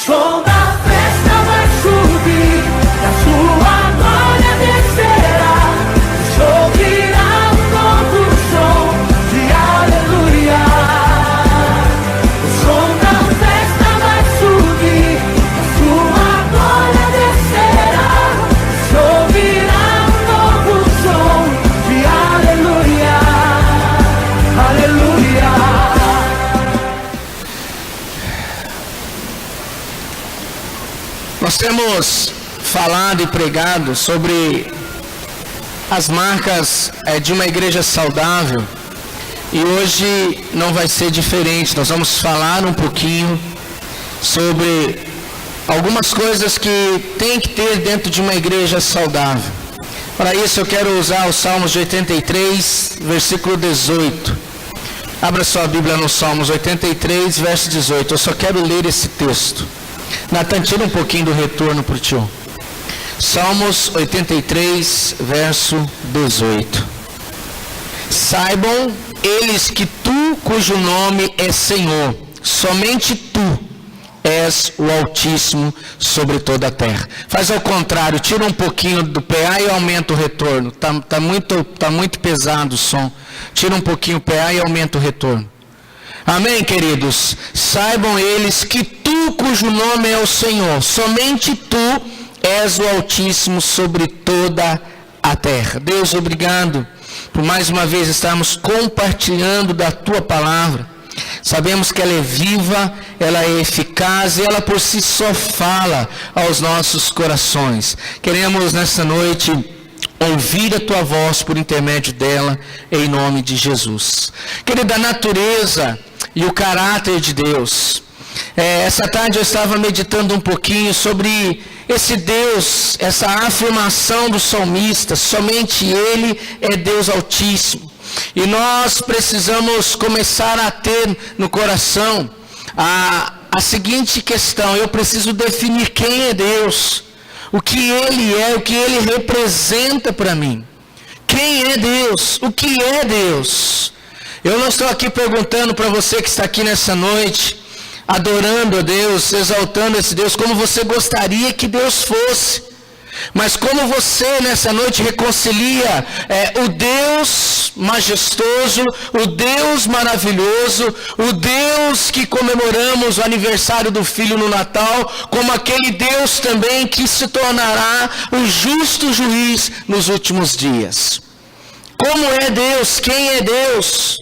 som da festa vai subir, da sua glória descerá. Se ouvirá um novo som de aleluia. O som da festa vai subir, da sua glória descerá. Se ouvirá um novo som de aleluia. Aleluia. Nós temos falado e pregado sobre as marcas de uma igreja saudável, e hoje não vai ser diferente. Nós vamos falar um pouquinho sobre algumas coisas que tem que ter dentro de uma igreja saudável. Para isso eu quero usar os Salmos de 83, versículo 18. Abra sua Bíblia no Salmos 83, verso 18. Eu só quero ler esse texto. Natan, tira um pouquinho do retorno para o tio. Salmos 83, verso 18. Saibam eles que tu, cujo nome é Senhor, somente tu és o Altíssimo sobre toda a terra. Faz ao contrário, tira um pouquinho do PA e aumenta o retorno. Tá muito pesado o som. Tira um pouquinho o PA e aumenta o retorno. Amém, queridos? Saibam eles que tu, cujo nome é o Senhor, somente tu és o Altíssimo sobre toda a terra. Deus, obrigado por mais uma vez estarmos compartilhando da tua palavra. Sabemos que ela é viva, ela é eficaz e ela por si só fala aos nossos corações. Queremos nessa noite ouvir a tua voz por intermédio dela, em nome de Jesus. Querida, a natureza e o caráter de Deus. Essa tarde eu estava meditando um pouquinho sobre esse Deus, essa afirmação do salmista: somente Ele é Deus Altíssimo. E nós precisamos começar a ter no coração a seguinte questão: eu preciso definir quem é Deus, o que Ele é, o que Ele representa para mim. Quem é Deus? O que é Deus? Eu não estou aqui perguntando para você que está aqui nessa noite, adorando a Deus, exaltando esse Deus, como você gostaria que Deus fosse. Mas como você nessa noite reconcilia o Deus majestoso, o Deus maravilhoso, o Deus que comemoramos o aniversário do Filho no Natal, como aquele Deus também que se tornará o justo juiz nos últimos dias. Como é Deus? Quem é Deus?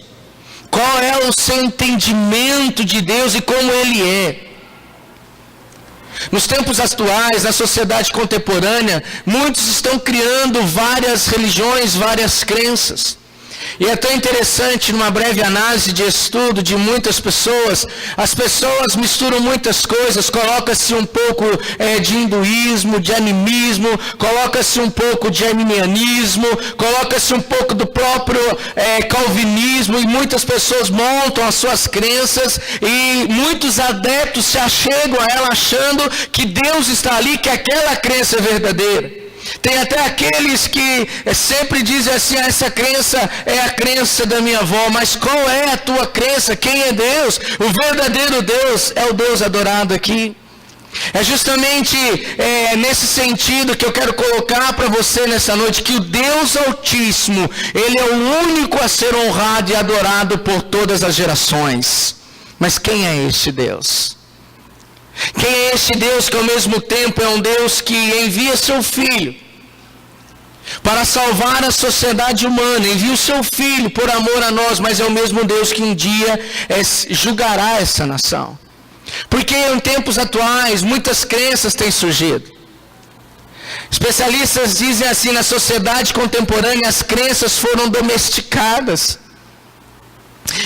Qual é o seu entendimento de Deus e como Ele é? Nos tempos atuais, na sociedade contemporânea, muitos estão criando várias religiões, várias crenças. E é tão interessante, numa breve análise de estudo de muitas pessoas, as pessoas misturam muitas coisas, coloca-se um pouco de hinduísmo, de animismo, coloca-se um pouco de arminianismo, coloca-se um pouco do próprio calvinismo, e muitas pessoas montam as suas crenças, e muitos adeptos se achegam a ela achando que Deus está ali, que aquela crença é verdadeira. Tem até aqueles que sempre dizem assim: essa crença é a crença da minha avó. Mas qual é a tua crença? Quem é Deus? O verdadeiro Deus é o Deus adorado aqui. É justamente nesse sentido que eu quero colocar para você nessa noite, que o Deus Altíssimo, Ele é o único a ser honrado e adorado por todas as gerações. Mas quem é este Deus? Quem é este Deus que ao mesmo tempo é um Deus que envia seu Filho para salvar a sociedade humana, envia o seu Filho por amor a nós, mas é o mesmo Deus que um dia julgará essa nação? Porque em tempos atuais muitas crenças têm surgido. Especialistas dizem assim: na sociedade contemporânea as crenças foram domesticadas.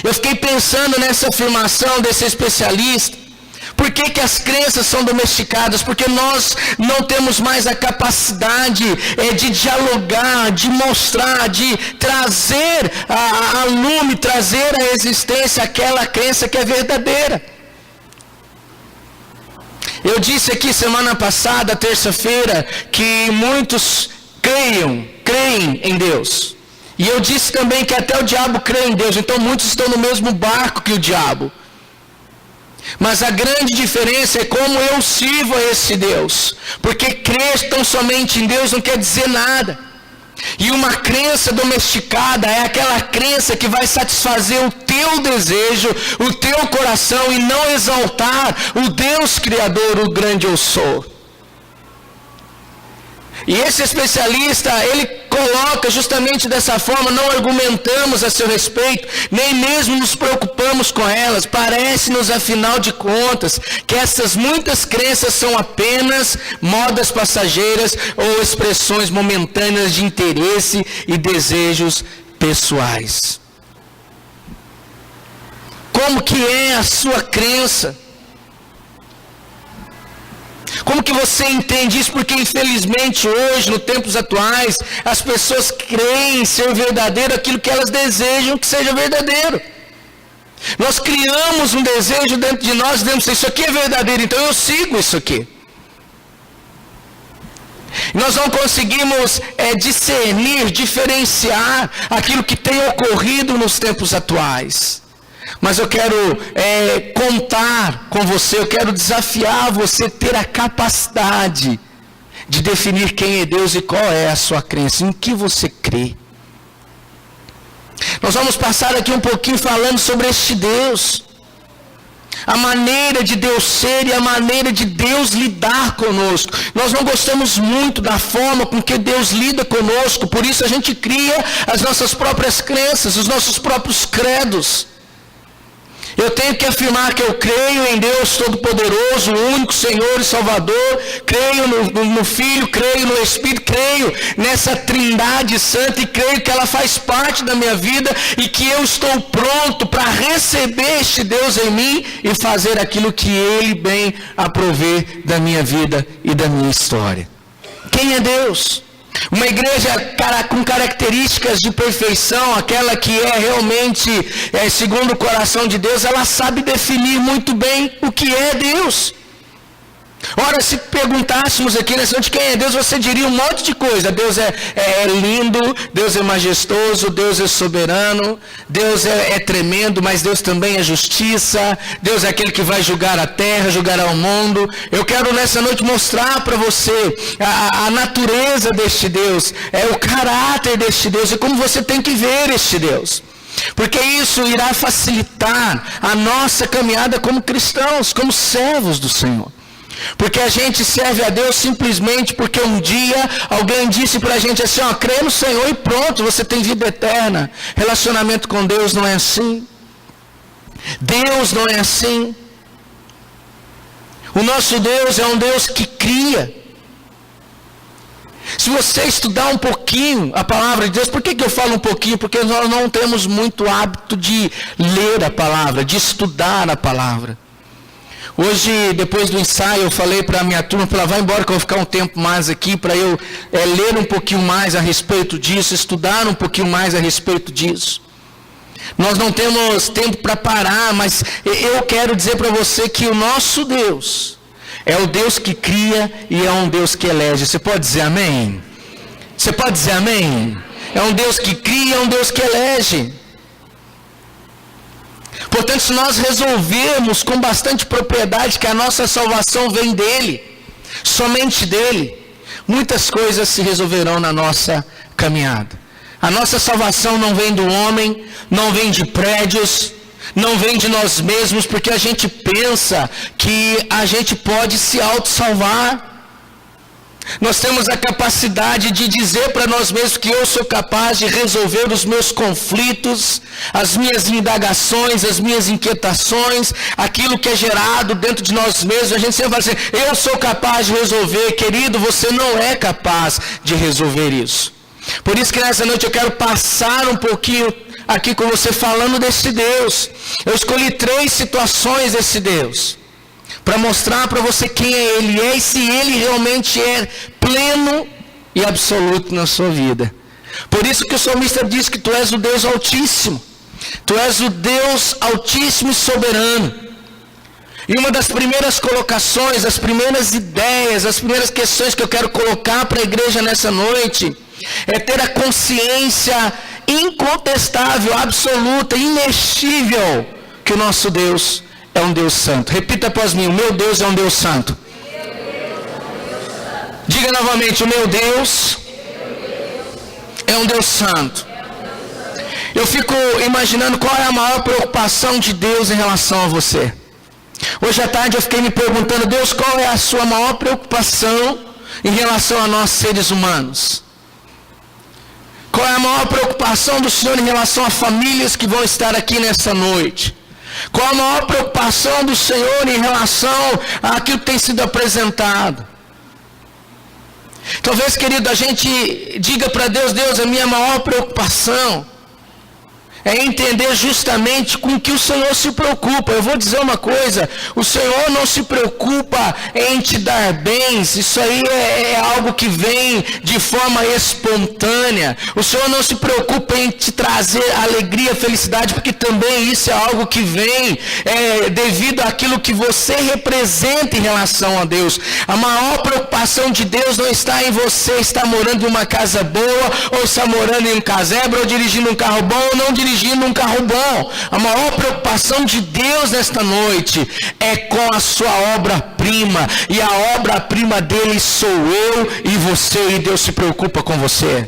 Eu fiquei pensando nessa afirmação desse especialista. Por que as crenças são domesticadas? Porque nós não temos mais a capacidade de dialogar, de mostrar, de trazer a lume, trazer à existência aquela crença que é verdadeira. Eu disse aqui semana passada, terça-feira, que muitos creem em Deus. E eu disse também que até o diabo crê em Deus. Então muitos estão no mesmo barco que o diabo. Mas a grande diferença é como eu sirvo a esse Deus. Porque crer tão somente em Deus não quer dizer nada. E uma crença domesticada é aquela crença que vai satisfazer o teu desejo, o teu coração, e não exaltar o Deus Criador, o grande eu sou. E esse especialista, ele coloca justamente dessa forma: não argumentamos a seu respeito, nem mesmo nos preocupamos com elas. Parece-nos, afinal de contas, que essas muitas crenças são apenas modas passageiras ou expressões momentâneas de interesse e desejos pessoais. Como que é a sua crença? Como que você entende isso? Porque infelizmente hoje, nos tempos atuais, as pessoas creem ser verdadeiro aquilo que elas desejam que seja verdadeiro. Nós criamos um desejo dentro de nós, dizemos: isso aqui é verdadeiro, então eu sigo isso aqui. Nós não conseguimos discernir, diferenciar aquilo que tem ocorrido nos tempos atuais. Mas eu quero contar com você, eu quero desafiar você a ter a capacidade de definir quem é Deus e qual é a sua crença, em que você crê. Nós vamos passar aqui um pouquinho falando sobre este Deus, a maneira de Deus ser e a maneira de Deus lidar conosco. Nós não gostamos muito da forma com que Deus lida conosco, por isso a gente cria as nossas próprias crenças, os nossos próprios credos. Eu tenho que afirmar que eu creio em Deus Todo-Poderoso, o único Senhor e Salvador, creio no Filho, creio no Espírito, creio nessa Trindade Santa e creio que ela faz parte da minha vida e que eu estou pronto para receber este Deus em mim e fazer aquilo que Ele bem aprover da minha vida e da minha história. Quem é Deus? Uma igreja com características de perfeição, aquela que é realmente segundo o coração de Deus, ela sabe definir muito bem o que é Deus. Ora, se perguntássemos aqui nessa noite quem é Deus, você diria um monte de coisa. Deus é lindo, Deus é majestoso, Deus é soberano, Deus é tremendo, mas Deus também é justiça, Deus é aquele que vai julgar a terra, julgará o mundo. Eu quero nessa noite mostrar para você a natureza deste Deus, o caráter deste Deus e como você tem que ver este Deus. Porque isso irá facilitar a nossa caminhada como cristãos, como servos do Senhor. Porque a gente serve a Deus simplesmente porque um dia alguém disse pra gente assim: crê no Senhor e pronto, você tem vida eterna. Relacionamento com Deus não é assim. Deus não é assim. O nosso Deus é um Deus que cria. Se você estudar um pouquinho a palavra de Deus, por que eu falo um pouquinho? Porque nós não temos muito hábito de ler a palavra, de estudar a palavra. Hoje, depois do ensaio, eu falei para a minha turma: vai embora que eu vou ficar um tempo mais aqui para eu ler um pouquinho mais a respeito disso, estudar um pouquinho mais a respeito disso. Nós não temos tempo para parar, mas eu quero dizer para você que o nosso Deus é o Deus que cria e é um Deus que elege. Você pode dizer amém? Você pode dizer amém? É um Deus que cria, é um Deus que elege. Portanto, se nós resolvermos com bastante propriedade que a nossa salvação vem dEle, somente dEle, muitas coisas se resolverão na nossa caminhada. A nossa salvação não vem do homem, não vem de prédios, não vem de nós mesmos, porque a gente pensa que a gente pode se auto-salvar. Nós temos a capacidade de dizer para nós mesmos que eu sou capaz de resolver os meus conflitos, as minhas indagações, as minhas inquietações, aquilo que é gerado dentro de nós mesmos. A gente sempre fala assim: eu sou capaz de resolver. Querido, você não é capaz de resolver isso. Por isso que nessa noite eu quero passar um pouquinho aqui com você falando desse Deus. Eu escolhi 3 situações desse Deus para mostrar para você quem Ele é e se Ele realmente é pleno e absoluto na sua vida. Por isso que o salmista diz que tu és o Deus Altíssimo. Tu és o Deus Altíssimo e Soberano. E uma das primeiras colocações, as primeiras ideias, as primeiras questões que eu quero colocar para a igreja nessa noite é ter a consciência incontestável, absoluta, inextível que o nosso Deus é um Deus santo. Repita após mim: o meu Deus é um Deus santo. Diga novamente: o meu Deus é um Deus santo. Eu fico imaginando qual é a maior preocupação de Deus em relação a você. Hoje à tarde eu fiquei me perguntando: Deus, qual é a sua maior preocupação em relação a nós seres humanos? Qual é a maior preocupação do Senhor em relação a famílias que vão estar aqui nessa noite? Qual a maior preocupação do Senhor em relação àquilo que tem sido apresentado? Talvez, querido, a gente diga para Deus: Deus, a minha maior preocupação é entender justamente com o que o Senhor se preocupa. Eu vou dizer uma coisa: o Senhor não se preocupa em te dar bens. Isso aí é algo que vem de forma espontânea. O Senhor não se preocupa em te trazer alegria, felicidade, porque também isso é algo que vem devido àquilo que você representa em relação a Deus. A maior preocupação de Deus não está em você estar morando em uma casa boa, ou estar morando em um casebre, ou dirigindo um carro bom, ou não dirigindo um carro bom. A maior preocupação de Deus nesta noite é com a sua obra-prima, e a obra-prima dele sou eu e você, e Deus se preocupa com você.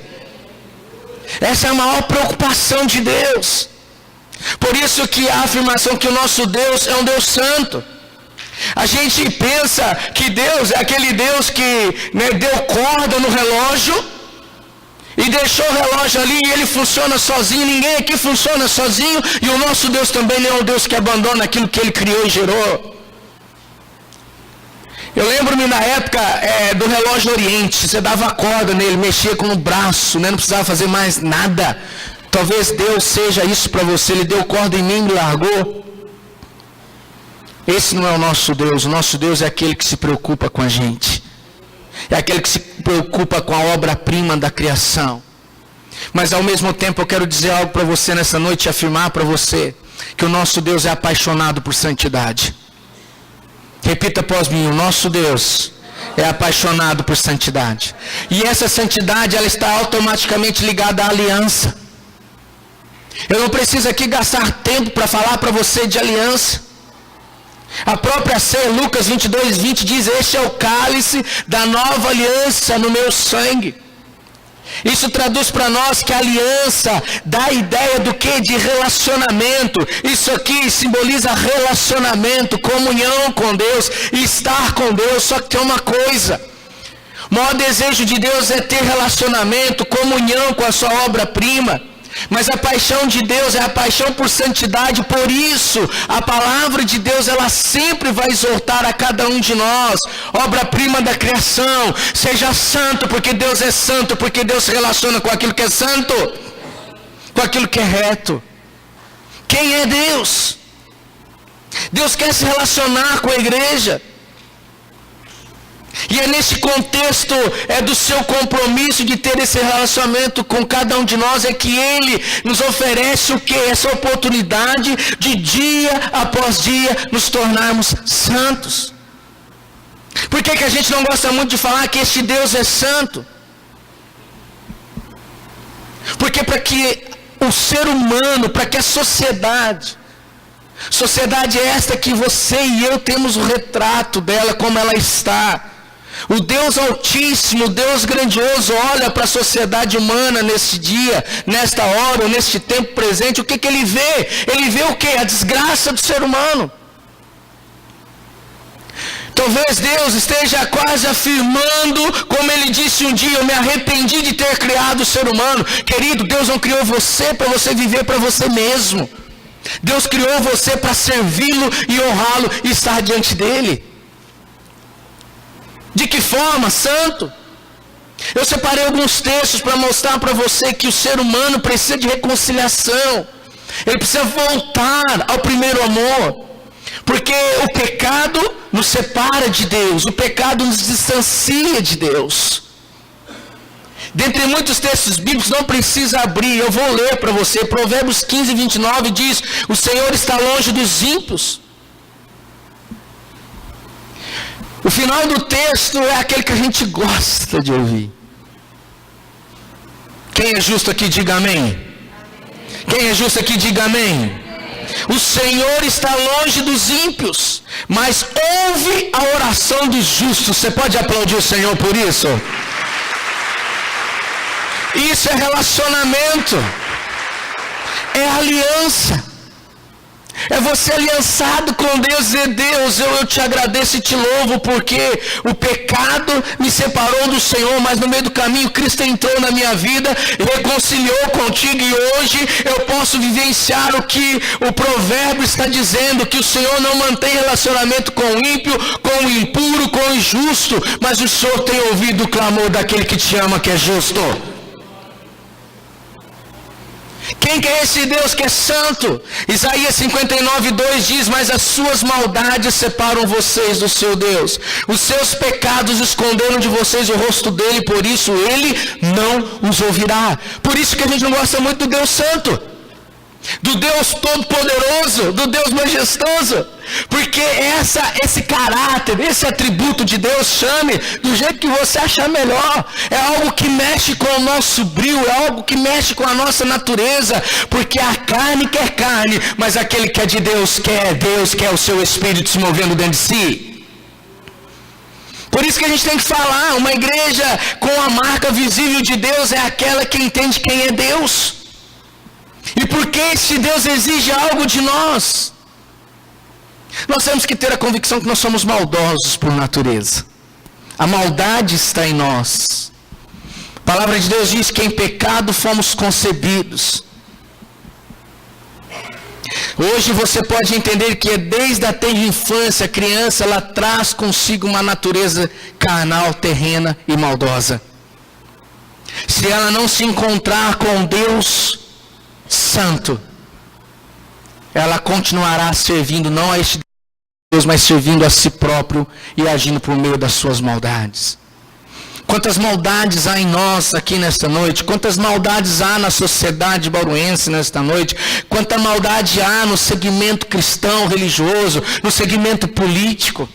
Essa é a maior preocupação de Deus. Por isso que a afirmação que o nosso Deus é um Deus santo. A gente pensa que Deus é aquele Deus que deu corda no relógio e deixou o relógio ali e ele funciona sozinho. Ninguém aqui funciona sozinho, e o nosso Deus também não é um Deus que abandona aquilo que ele criou e gerou. Eu lembro-me na época do relógio Oriente. Você dava a corda nele, mexia com o braço, não precisava fazer mais nada. Talvez Deus seja isso para você. Ele deu corda em mim e me largou. Esse não é o nosso Deus. O nosso Deus é aquele que se preocupa com a gente. É aquele que se preocupa com a obra-prima da criação. Mas ao mesmo tempo eu quero dizer algo para você nessa noite, afirmar para você que o nosso Deus é apaixonado por santidade. Repita após mim: o nosso Deus é apaixonado por santidade. E essa santidade, ela está automaticamente ligada à aliança. Eu não preciso aqui gastar tempo para falar para você de aliança. A própria ceia, Lucas 22:20 diz: este é o cálice da nova aliança no meu sangue. Isso traduz para nós que a aliança dá a ideia do que? De relacionamento. Isso aqui simboliza relacionamento, comunhão com Deus, estar com Deus. Só que tem uma coisa: o maior desejo de Deus é ter relacionamento, comunhão com a sua obra-prima. Mas a paixão de Deus é a paixão por santidade. Por isso, a palavra de Deus, ela sempre vai exortar a cada um de nós: obra-prima da criação, seja santo, porque Deus é santo, porque Deus se relaciona com aquilo que é santo, com aquilo que é reto. Quem é Deus? Deus quer se relacionar com a igreja. E é nesse contexto do seu compromisso de ter esse relacionamento com cada um de nós, é que Ele nos oferece o que? Essa oportunidade de dia após dia nos tornarmos santos. Por que a gente não gosta muito de falar que este Deus é santo? Porque para que o ser humano, para que a sociedade esta que você e eu temos o retrato dela como ela está, o Deus Altíssimo, o Deus grandioso, olha para a sociedade humana nesse dia, nesta hora, ou neste tempo presente. O que Ele vê? Ele vê o que? A desgraça do ser humano. Talvez Deus esteja quase afirmando, como Ele disse um dia: eu me arrependi de ter criado o ser humano. Querido, Deus não criou você para você viver para você mesmo. Deus criou você para servi-lo e honrá-lo e estar diante dEle. De que forma? Santo. Eu separei alguns textos para mostrar para você que o ser humano precisa de reconciliação. Ele precisa voltar ao primeiro amor. Porque o pecado nos separa de Deus. O pecado nos distancia de Deus. Dentre muitos textos bíblicos, não precisa abrir, eu vou ler para você. Provérbios 15:29 diz: o Senhor está longe dos ímpios. O final do texto é aquele que a gente gosta de ouvir. Quem é justo aqui, diga amém. Quem é justo aqui, diga amém. O Senhor está longe dos ímpios, mas ouve a oração dos justos. Você pode aplaudir o Senhor por isso? Isso é relacionamento, é aliança. É você aliançado com Deus e Deus, eu te agradeço e te louvo, porque o pecado me separou do Senhor, mas no meio do caminho Cristo entrou na minha vida, reconciliou contigo, e hoje eu posso vivenciar o que o provérbio está dizendo, que o Senhor não mantém relacionamento com o ímpio, com o impuro, com o injusto, mas o Senhor tem ouvido o clamor daquele que te ama, que é justo. Quem que é esse Deus que é santo? Isaías 59:2 diz: mas as suas maldades separam vocês do seu Deus. Os seus pecados esconderam de vocês o rosto dele, por isso ele não os ouvirá. Por isso que a gente não gosta muito do Deus santo, do Deus todo-poderoso, do Deus majestoso. Porque esse caráter, esse atributo de Deus, chame do jeito que você achar melhor. É algo que mexe com o nosso brio, é algo que mexe com a nossa natureza. Porque a carne quer carne, mas aquele que é de Deus quer o seu espírito se movendo dentro de si. Por isso que a gente tem que falar, uma igreja com a marca visível de Deus é aquela que entende quem é Deus. E porque esse Deus exige algo de nós, nós temos que ter a convicção que nós somos maldosos por natureza. A maldade está em nós. A palavra de Deus diz que em pecado fomos concebidos. Hoje você pode entender que desde a tenra infância, a criança, ela traz consigo uma natureza carnal, terrena e maldosa. Se ela não se encontrar com Deus santo, ela continuará servindo não a este Deus, mas servindo a si próprio e agindo por meio das suas maldades. Quantas maldades há em nós aqui nesta noite, quantas maldades há na sociedade bauruense nesta noite, quanta maldade há no segmento cristão, religioso, no segmento político.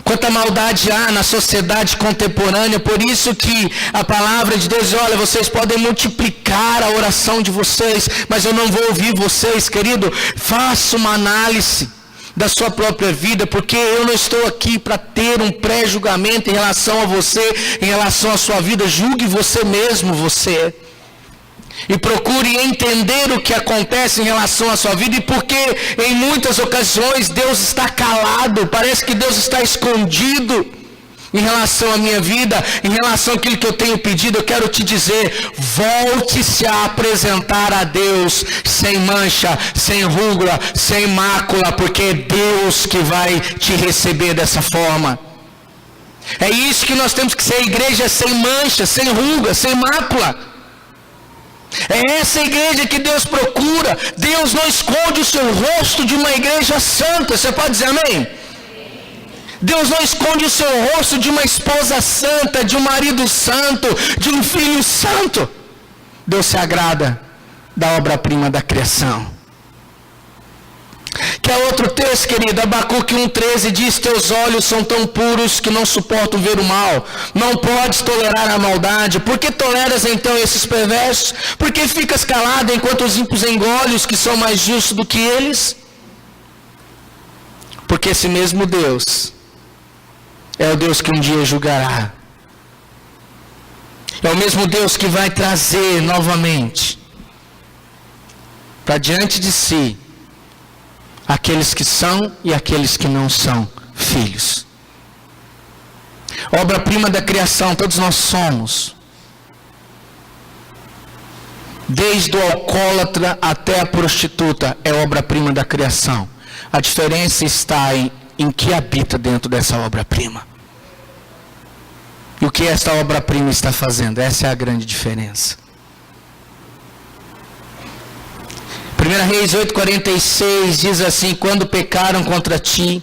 Quanta maldade há na sociedade contemporânea. Por isso que a palavra de Deus diz: olha, vocês podem multiplicar a oração de vocês, mas eu não vou ouvir vocês. Querido, faça uma análise da sua própria vida, porque eu não estou aqui para ter um pré-julgamento em relação a você, em relação à sua vida. Julgue você mesmo, você. E procure entender o que acontece em relação à sua vida, e porque em muitas ocasiões Deus está calado, parece que Deus está escondido em relação à minha vida, em relação àquilo que eu tenho pedido. Eu quero te dizer: volte-se a apresentar a Deus sem mancha, sem rúgula, sem mácula, porque é Deus que vai te receber dessa forma. É isso que nós temos que ser, igreja sem mancha, sem ruga, sem mácula. É essa igreja que Deus procura. Deus não esconde o seu rosto de uma igreja santa. Você pode dizer amém? Deus não esconde o seu rosto de uma esposa santa, de um marido santo, de um filho santo. Deus se agrada da obra-prima da criação. Que é outro texto, querido, Abacuque 1,13 diz: teus olhos são tão puros que não suportam ver o mal. Não podes tolerar a maldade. Por que toleras então esses perversos? Por que ficas calado enquanto os ímpios engolem os que são mais justos do que eles? Porque esse mesmo Deus é o Deus que um dia julgará. É o mesmo Deus que vai trazer novamente para diante de si aqueles que são e aqueles que não são filhos. Obra-prima da criação, todos nós somos. Desde o alcoólatra até a prostituta é obra-prima da criação. A diferença está em que habita dentro dessa obra-prima. E o que esta obra-prima está fazendo? Essa é a grande diferença. 1 Reis 8,46 diz assim: quando pecaram contra ti,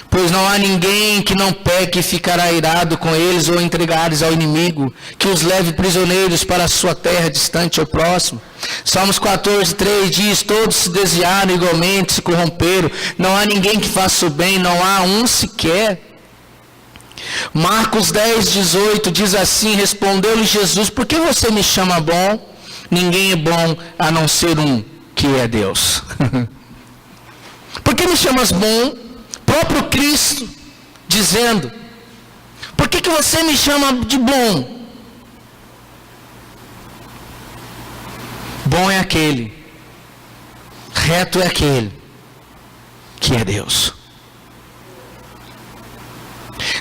pois não há ninguém que não peque e ficará irado com eles ou entregares ao inimigo, que os leve prisioneiros para a sua terra distante ou próximo. Salmos 14,3 diz: todos se desviaram igualmente, se corromperam, não há ninguém que faça o bem, não há um sequer. Marcos 10,18 diz assim: respondeu-lhe Jesus: por que você me chama bom? Ninguém é bom a não ser um, que é Deus. Por que me chamas bom? Próprio Cristo dizendo: por que você me chama de bom? Bom é aquele, reto é aquele que é Deus.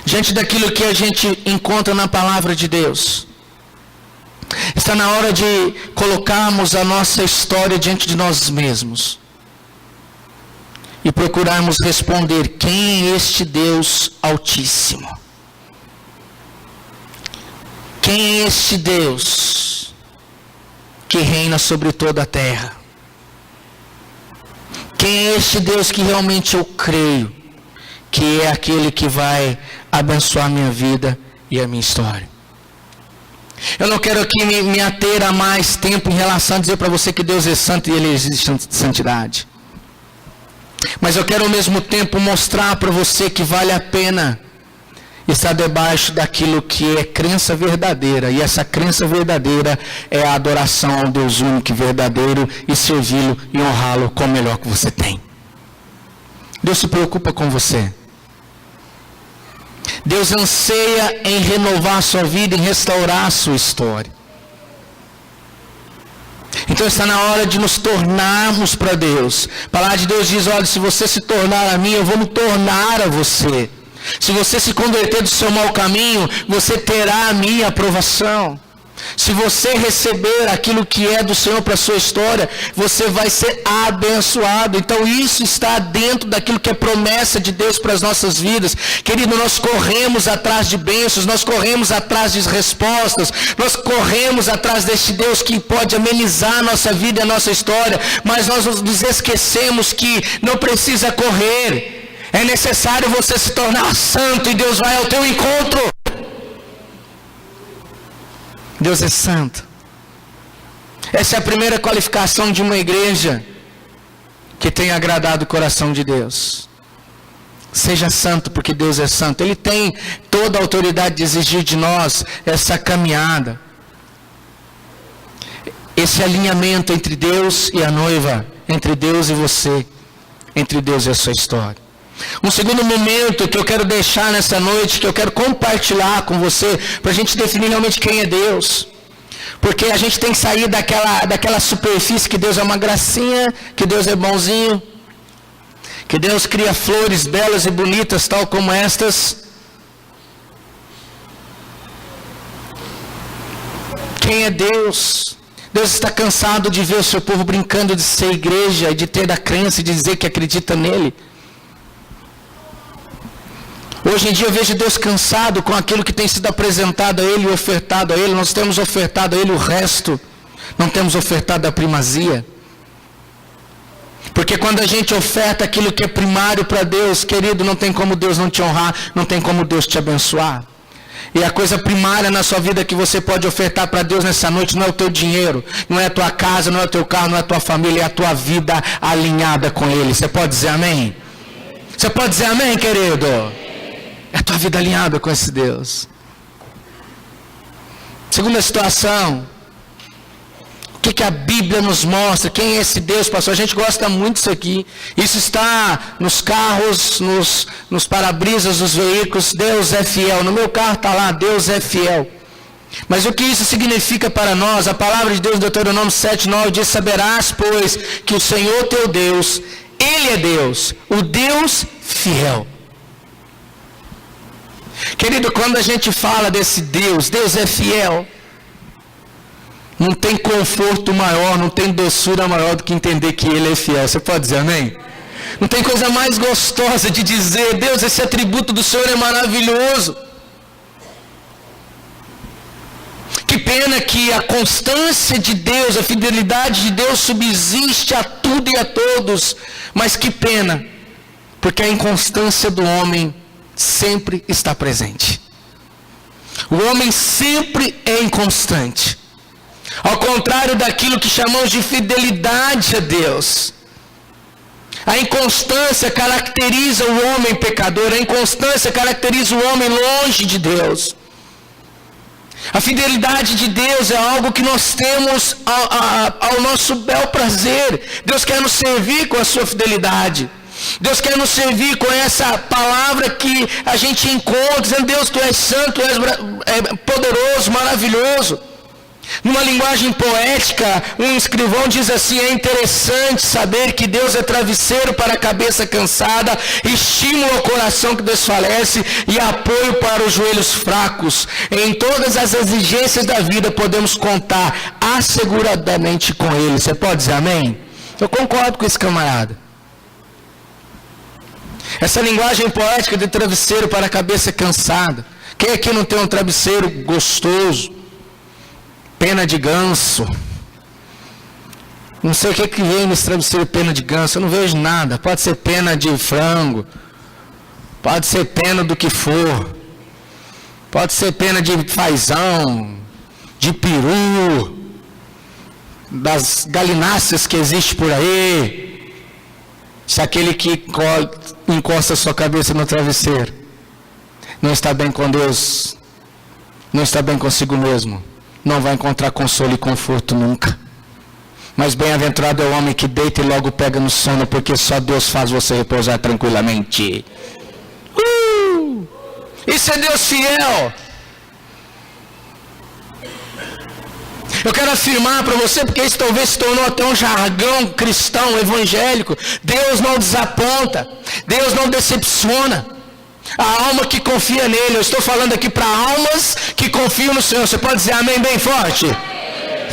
Diante daquilo que a gente encontra na palavra de Deus, está na hora de colocarmos a nossa história diante de nós mesmos e procurarmos responder: quem é este Deus Altíssimo? Quem é este Deus que reina sobre toda a terra? Quem é este Deus que realmente eu creio que é aquele que vai abençoar a minha vida e a minha história? Eu não quero aqui me ater a mais tempo em relação a dizer para você que Deus é santo e Ele existe santidade. Mas eu quero ao mesmo tempo mostrar para você que vale a pena estar debaixo daquilo que é crença verdadeira. E essa crença verdadeira é a adoração ao Deus único e verdadeiro e servi-lo e honrá-lo com o melhor que você tem. Deus se preocupa com você. Deus anseia em renovar a sua vida, em restaurar a sua história. Então está na hora de nos tornarmos para Deus. A palavra de Deus diz: olha, se você se tornar a mim, eu vou me tornar a você. Se você se converter do seu mau caminho, você terá a minha aprovação. Se você receber aquilo que é do Senhor para a sua história, você vai ser abençoado. Então isso está dentro daquilo que é promessa de Deus para as nossas vidas. Querido, nós corremos atrás de bênçãos, nós corremos atrás de respostas, nós corremos atrás deste Deus que pode amenizar a nossa vida e a nossa história, mas nós nos esquecemos que não precisa correr. É necessário você se tornar santo e Deus vai ao teu encontro. Deus é santo. Essa é a primeira qualificação de uma igreja que tem agradado o coração de Deus. Seja santo, porque Deus é santo. Ele tem toda a autoridade de exigir de nós essa caminhada, esse alinhamento entre Deus e a noiva, entre Deus e você, entre Deus e a sua história. Um segundo momento que eu quero deixar nessa noite, que eu quero compartilhar com você, para a gente definir realmente quem é Deus. Porque a gente tem que sair daquela superfície que Deus é uma gracinha, que Deus é bonzinho, que Deus cria flores belas e bonitas, tal como estas. Quem é Deus? Deus está cansado de ver o seu povo brincando de ser igreja, e de ter da crença e de dizer que acredita nele. Hoje em dia eu vejo Deus cansado com aquilo que tem sido apresentado a Ele e ofertado a Ele. Nós temos ofertado a Ele o resto, não temos ofertado a primazia. Porque quando a gente oferta aquilo que é primário para Deus, querido, não tem como Deus não te honrar, não tem como Deus te abençoar. E a coisa primária na sua vida que você pode ofertar para Deus nessa noite não é o teu dinheiro, não é a tua casa, não é o teu carro, não é a tua família, é a tua vida alinhada com Ele. Você pode dizer amém? Você pode dizer amém, querido? É a tua vida alinhada com esse Deus. Segunda situação, o que a Bíblia nos mostra? Quem é esse Deus, pastor? A gente gosta muito disso aqui. Isso está nos carros, nos para-brisas dos veículos. Deus é fiel. No meu carro está lá, Deus é fiel. Mas o que isso significa para nós? A palavra de Deus em Deuteronômio 7:9 diz: saberás, pois, que o Senhor teu Deus, Ele é Deus, o Deus fiel. Querido, quando a gente fala desse Deus, Deus é fiel, não tem conforto maior, não tem doçura maior do que entender que Ele é fiel. Você pode dizer amém? Não tem coisa mais gostosa de dizer: Deus, esse atributo do Senhor é maravilhoso. Que pena que a constância de Deus, a fidelidade de Deus subsiste a tudo e a todos, mas que pena, porque a inconstância do homem sempre está presente. O homem sempre é inconstante. Ao contrário daquilo que chamamos de fidelidade a Deus. A inconstância caracteriza o homem pecador. A inconstância caracteriza o homem longe de Deus. A fidelidade de Deus é algo que nós temos ao nosso bel prazer. Deus quer nos servir com a sua fidelidade. Deus quer nos servir com essa palavra que a gente encontra, dizendo: Deus, Tu és santo, Tu és poderoso, maravilhoso. Numa linguagem poética, um escrivão diz assim: é interessante saber que Deus é travesseiro para a cabeça cansada, estímulo ao coração que desfalece e apoio para os joelhos fracos. Em todas as exigências da vida podemos contar asseguradamente com Ele. Você pode dizer amém? Eu concordo com esse camarada. Essa linguagem poética de travesseiro para a cabeça cansada. Quem aqui não tem um travesseiro gostoso? Pena de ganso. Não sei o que vem nesse travesseiro pena de ganso. Eu não vejo nada. Pode ser pena de frango. Pode ser pena do que for. Pode ser pena de fazão. De peru. Das galináceas que existem por aí. Se aquele que encosta a sua cabeça no travesseiro não está bem com Deus, não está bem consigo mesmo, não vai encontrar consolo e conforto nunca. Mas bem-aventurado é o homem que deita e logo pega no sono, porque só Deus faz você repousar tranquilamente. Isso é Deus fiel. Eu quero afirmar para você, porque isso talvez se tornou até um jargão cristão, evangélico: Deus não desaponta, Deus não decepciona a alma que confia nele. Eu estou falando aqui para almas que confiam no Senhor. Você pode dizer amém bem forte?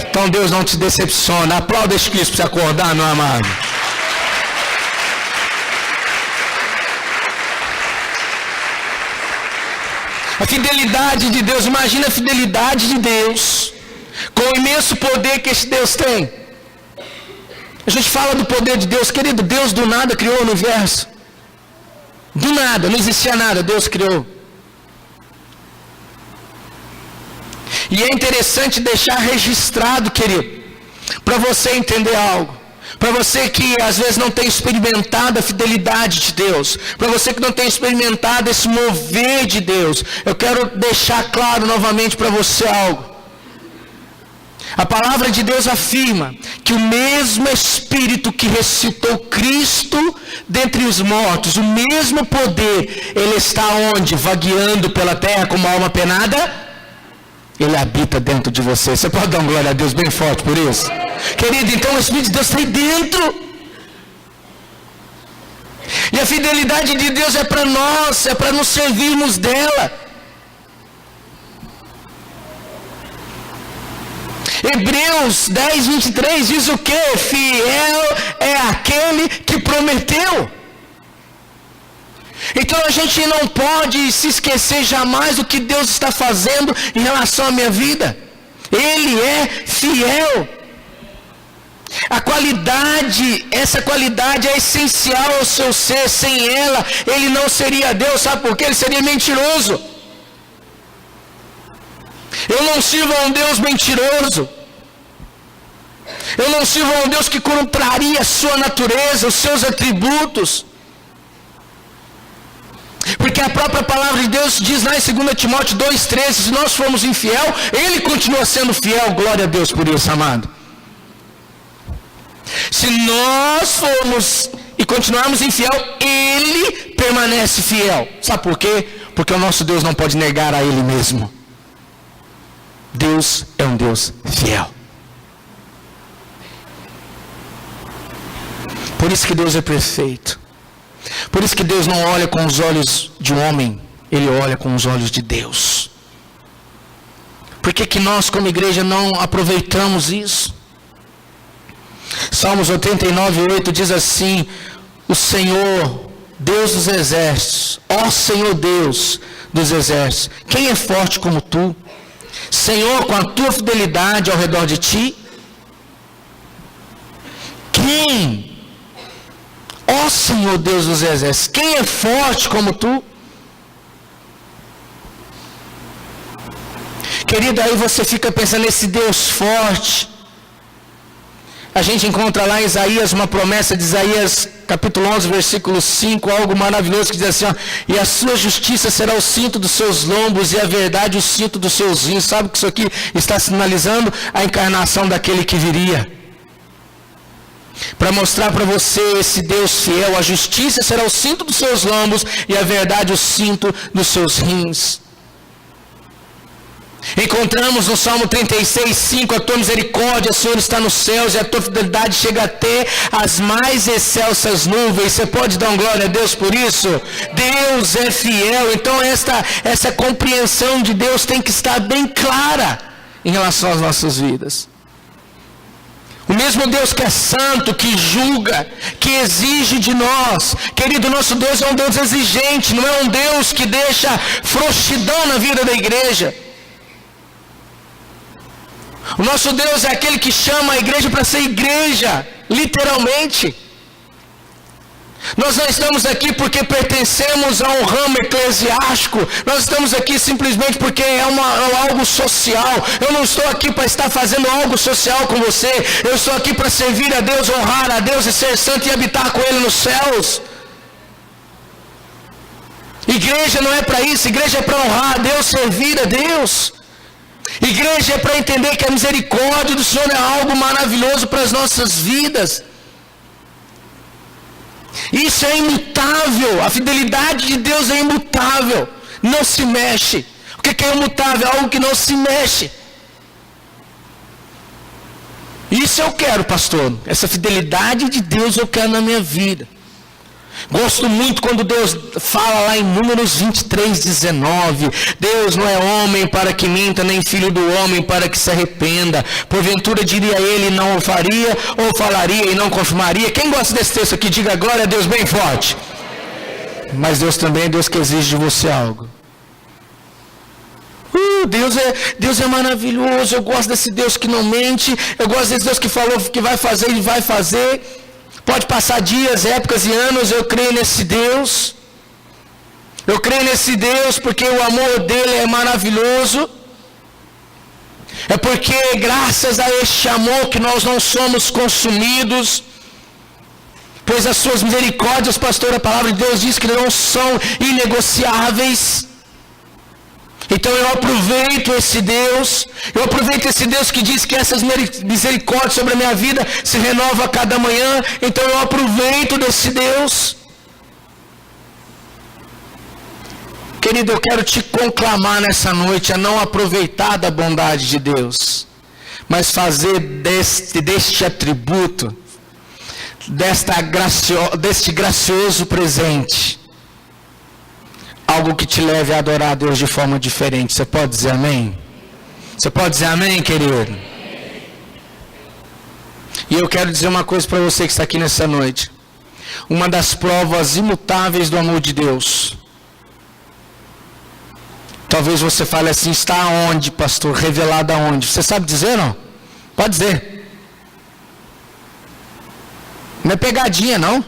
Então Deus não te decepciona. Aplauda esse Cristo para você acordar, meu amado. A fidelidade de Deus, imagina a fidelidade de Deus, com o imenso poder que esse Deus tem. A gente fala do poder de Deus, querido. Deus do nada criou o universo. Do nada, não existia nada, Deus criou. E é interessante deixar registrado, querido, para você entender algo. Para você que às vezes não tem experimentado a fidelidade de Deus, para você que não tem experimentado esse mover de Deus, eu quero deixar claro novamente para você algo. A palavra de Deus afirma que o mesmo Espírito que ressuscitou Cristo dentre os mortos, o mesmo poder, Ele está onde? Vagueando pela terra como alma penada? Ele habita dentro de você. Você pode dar uma glória a Deus bem forte por isso? Querido, então o Espírito de Deus está aí dentro. E a fidelidade de Deus é para nós, é para nos servirmos dela. Hebreus 10, 23 diz o que? Fiel é aquele que prometeu. Então a gente não pode se esquecer jamais do que Deus está fazendo em relação à minha vida. Ele é fiel. A qualidade, essa qualidade é essencial ao seu ser. Sem ela, ele não seria Deus. Sabe por quê? Ele seria mentiroso. Eu não sirvo a um Deus mentiroso. Eu não sirvo a um Deus que contraria a sua natureza, os seus atributos. Porque a própria palavra de Deus diz lá em 2 Timóteo 2,13, se nós formos infiel, Ele continua sendo fiel. Glória a Deus por isso, amado. Se nós formos e continuarmos infiel, Ele permanece fiel. Sabe por quê? Porque o nosso Deus não pode negar a Ele mesmo. Deus é um Deus fiel. Por isso que Deus é perfeito. Por isso que Deus não olha com os olhos de um homem, Ele olha com os olhos de Deus. Por que nós como igreja não aproveitamos isso? Salmos 89:8 diz assim: o Senhor, Deus dos exércitos, ó Senhor Deus dos exércitos, quem é forte como Tu? Senhor, com a Tua fidelidade ao redor de Ti, quem? Ó Senhor Deus dos exércitos, quem é forte como Tu? Querido, aí você fica pensando nesse Deus forte. A gente encontra lá em Isaías uma promessa de Isaías capítulo 11, versículo 5, algo maravilhoso que diz assim, ó, e a sua justiça será o cinto dos seus lombos e a verdade o cinto dos seus rins. Sabe que isso aqui está sinalizando? A encarnação daquele que viria. para mostrar para você esse Deus fiel. A justiça será o cinto dos seus lombos e a verdade o cinto dos seus rins. Encontramos no Salmo 36:5, a tua misericórdia, Senhor, está nos céus e a tua fidelidade chega até as mais excelsas nuvens. Você pode dar uma glória a Deus por isso? Deus é fiel. Então essa compreensão de Deus tem que estar bem clara em relação às nossas vidas. O mesmo Deus que é santo, que julga, que exige de nós. Querido, nosso Deus é um Deus exigente, não é um Deus que deixa frouxidão na vida da igreja. O nosso Deus é aquele que chama a igreja para ser igreja, literalmente. Nós não estamos aqui porque pertencemos a um ramo eclesiástico. Nós estamos aqui simplesmente porque é algo social. Eu não estou aqui para estar fazendo algo social com você. Eu estou aqui para servir a Deus, honrar a Deus e ser santo e habitar com Ele nos céus. Igreja não é para isso. Igreja é para honrar a Deus, servir a Deus. Igreja é para entender que a misericórdia do Senhor é algo maravilhoso para as nossas vidas. Isso é imutável. A fidelidade de Deus é imutável. Não se mexe. O que é imutável? Algo que não se mexe. Isso eu quero, pastor. Essa fidelidade de Deus eu quero na minha vida. Gosto muito quando Deus fala lá em Números 23:19. Deus não é homem para que minta, nem filho do homem para que se arrependa. Porventura diria ele, não o faria, ou falaria e não confirmaria. Quem gosta desse texto aqui, diga glória a Deus bem forte. Mas Deus também é Deus que exige de você algo. Deus é maravilhoso. Eu gosto desse Deus que não mente. Eu gosto desse Deus que falou que vai fazer e vai fazer. Pode passar dias, épocas e anos, eu creio nesse Deus. Eu creio nesse Deus porque o amor dele é maravilhoso. É porque graças a este amor que nós não somos consumidos. Pois as suas misericórdias, pastor, a palavra de Deus diz que não são inegociáveis. Então eu aproveito esse Deus que diz que essas misericórdias sobre a minha vida se renovam a cada manhã. Então eu aproveito desse Deus. Querido, eu quero te conclamar nessa noite a não aproveitar da bondade de Deus, mas fazer deste atributo, deste gracioso presente, algo que te leve a adorar a Deus de forma diferente. Você pode dizer amém? Você pode dizer amém, querido? E eu quero dizer uma coisa para você que está aqui nessa noite. Uma das provas imutáveis do amor de Deus. Talvez você fale assim, está aonde, pastor? Revelado aonde? Você sabe dizer, não? Pode dizer. Não é pegadinha, não?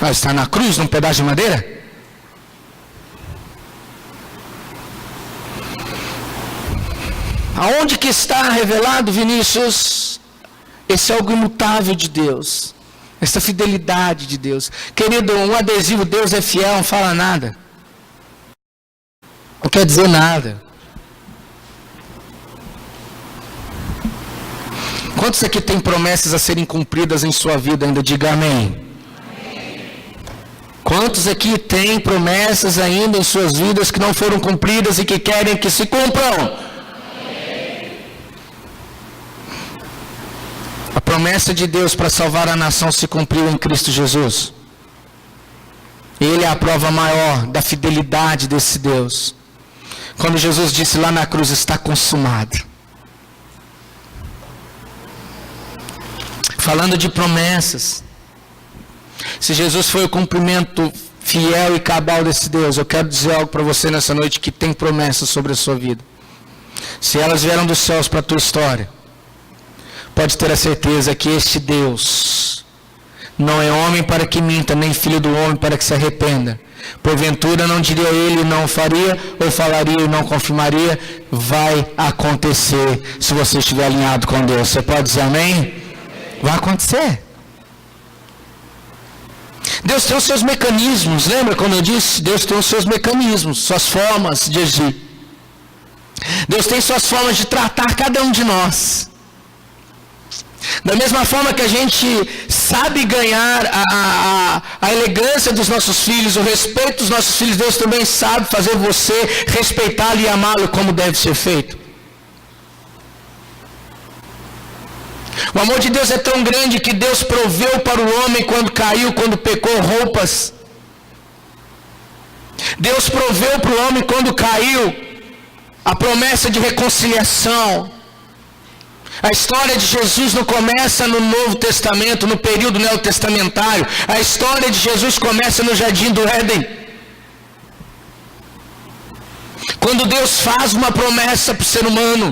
Ah, está na cruz, num pedaço de madeira? Aonde que está revelado, Vinícius? Esse é algo imutável de Deus. Essa fidelidade de Deus. Querido, um adesivo, Deus é fiel, não fala nada. Não quer dizer nada. Quantos aqui tem promessas a serem cumpridas em sua vida ainda? Diga amém. Quantos aqui têm promessas ainda em suas vidas que não foram cumpridas e que querem que se cumpram? A promessa de Deus para salvar a nação se cumpriu em Cristo Jesus. Ele é a prova maior da fidelidade desse Deus. Quando Jesus disse lá na cruz, está consumado. Falando de promessas. Se Jesus foi o cumprimento fiel e cabal desse Deus, eu quero dizer algo para você nessa noite que tem promessas sobre a sua vida. Se elas vieram dos céus para a tua história, pode ter a certeza que este Deus não é homem para que minta, nem filho do homem para que se arrependa. Porventura não diria ele, não faria, ou falaria e não confirmaria. Vai acontecer se você estiver alinhado com Deus. Você pode dizer amém? Vai acontecer. Deus tem os seus mecanismos, lembra quando eu disse? Deus tem os seus mecanismos, suas formas de agir. Deus tem suas formas de tratar cada um de nós. Da mesma forma que a gente sabe ganhar a elegância dos nossos filhos, o respeito dos nossos filhos, Deus também sabe fazer você respeitá-lo e amá-lo como deve ser feito. O amor de Deus é tão grande que Deus proveu para o homem quando caiu, quando pecou, roupas. Deus proveu para o homem quando caiu a promessa de reconciliação. A história de Jesus não começa no Novo Testamento, no período neotestamentário. A história de Jesus começa no Jardim do Éden. Quando Deus faz uma promessa para o ser humano.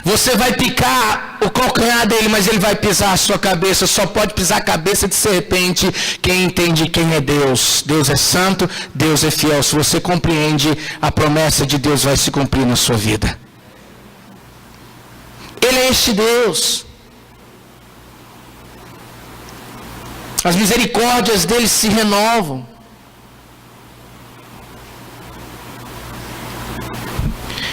Você vai picar o calcanhar dele, mas ele vai pisar a sua cabeça. Só pode pisar a cabeça de serpente quem entende quem é Deus. Deus é santo, Deus é fiel. Se você compreende, a promessa de Deus vai se cumprir na sua vida. Ele é este Deus. As misericórdias dele se renovam.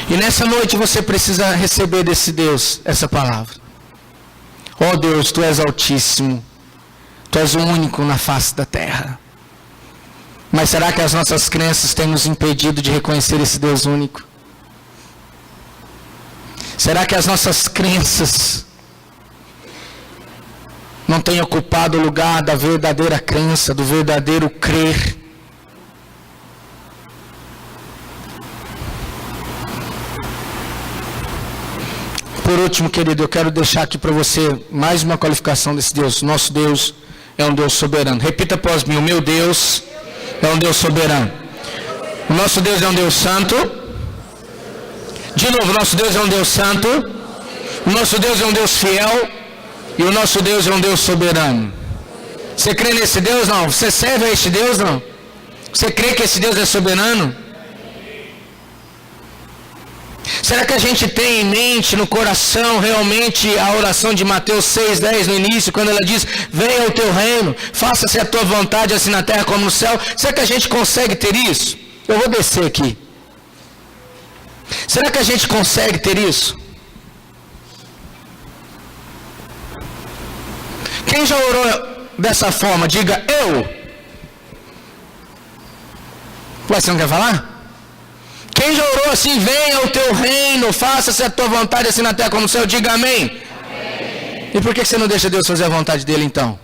E nessa noite você precisa receber desse Deus essa palavra. Oh Deus, Tu és altíssimo. Tu és o único na face da terra. Mas será que as nossas crenças têm nos impedido de reconhecer esse Deus único? Será que as nossas crenças não têm ocupado o lugar da verdadeira crença, do verdadeiro crer? Por último, querido, eu quero deixar aqui para você mais uma qualificação desse Deus. Nosso Deus é um Deus soberano. Repita após mim: o meu Deus é um Deus soberano. O nosso Deus é um Deus santo. De novo, o nosso Deus é um Deus santo. O nosso Deus é um Deus fiel. E o nosso Deus é um Deus soberano. Você crê nesse Deus? Não. Você serve a este Deus? Não. Você crê que esse Deus é soberano? Será que a gente tem em mente, no coração, realmente a oração de Mateus 6,10 no início, quando ela diz: venha o teu reino, faça-se a tua vontade, assim na terra como no céu? Será que a gente consegue ter isso? Eu vou descer aqui. Será que a gente consegue ter isso? Quem já orou dessa forma, diga eu. Ué, você não quer falar? Quem já orou assim: venha o teu reino, faça-se a tua vontade assim na terra como no céu, diga amém. Amém. E por que você não deixa Deus fazer a vontade dele então?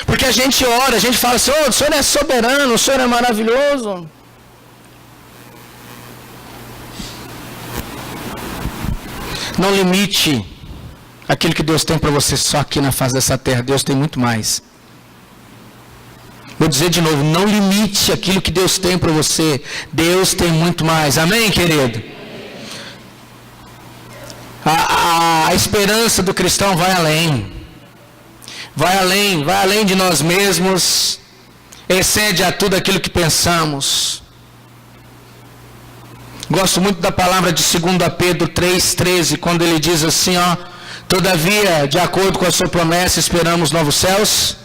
Porque a gente ora, a gente fala assim: oh, o Senhor é soberano, o Senhor é maravilhoso. Não limite aquilo que Deus tem para você só aqui na face dessa terra. Deus tem muito mais. Vou dizer de novo: não limite aquilo que Deus tem para você. Deus tem muito mais. Amém, querido? A esperança do cristão vai além. Vai além de nós mesmos. Excede a tudo aquilo que pensamos. Gosto muito da palavra de 2 Pedro 3,13, quando ele diz assim, ó: todavia, de acordo com a sua promessa, esperamos novos céus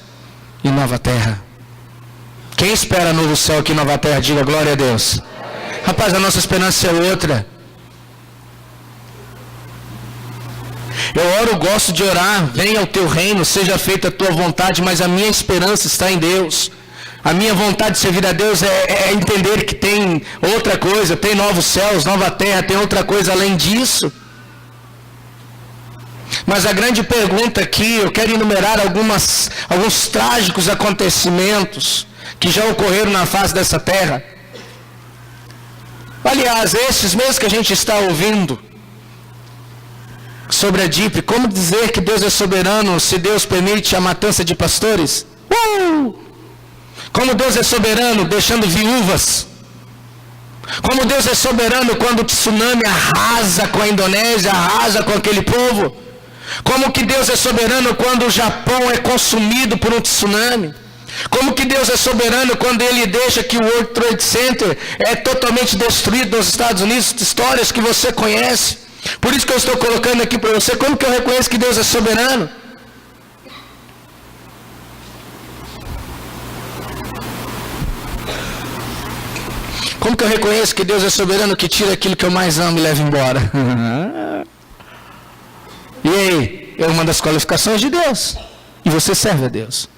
e nova terra. Quem espera novo céu aqui, nova terra, diga glória a Deus. Rapaz, a nossa esperança é outra. Eu oro, gosto de orar: venha o teu reino, seja feita a tua vontade, mas a minha esperança está em Deus. A minha vontade de servir a Deus é entender que tem outra coisa, tem novos céus, nova terra, tem outra coisa além disso. Mas a grande pergunta aqui, eu quero enumerar alguns trágicos acontecimentos que já ocorreram na face dessa terra. Aliás, esses mesmos que a gente está ouvindo sobre a DIP, como dizer que Deus é soberano se Deus permite a matança de pastores? Como Deus é soberano deixando viúvas? Como Deus é soberano quando o tsunami arrasa com a Indonésia, arrasa com aquele povo? Como que Deus é soberano quando o Japão é consumido por um tsunami? Como que Deus é soberano quando Ele deixa que o World Trade Center é totalmente destruído nos Estados Unidos? Histórias que você conhece. Por isso que eu estou colocando aqui para você: como que eu reconheço que Deus é soberano? Como que eu reconheço que Deus é soberano, que tira aquilo que eu mais amo e leva embora? E aí? É uma das qualificações de Deus. E você serve a Deus.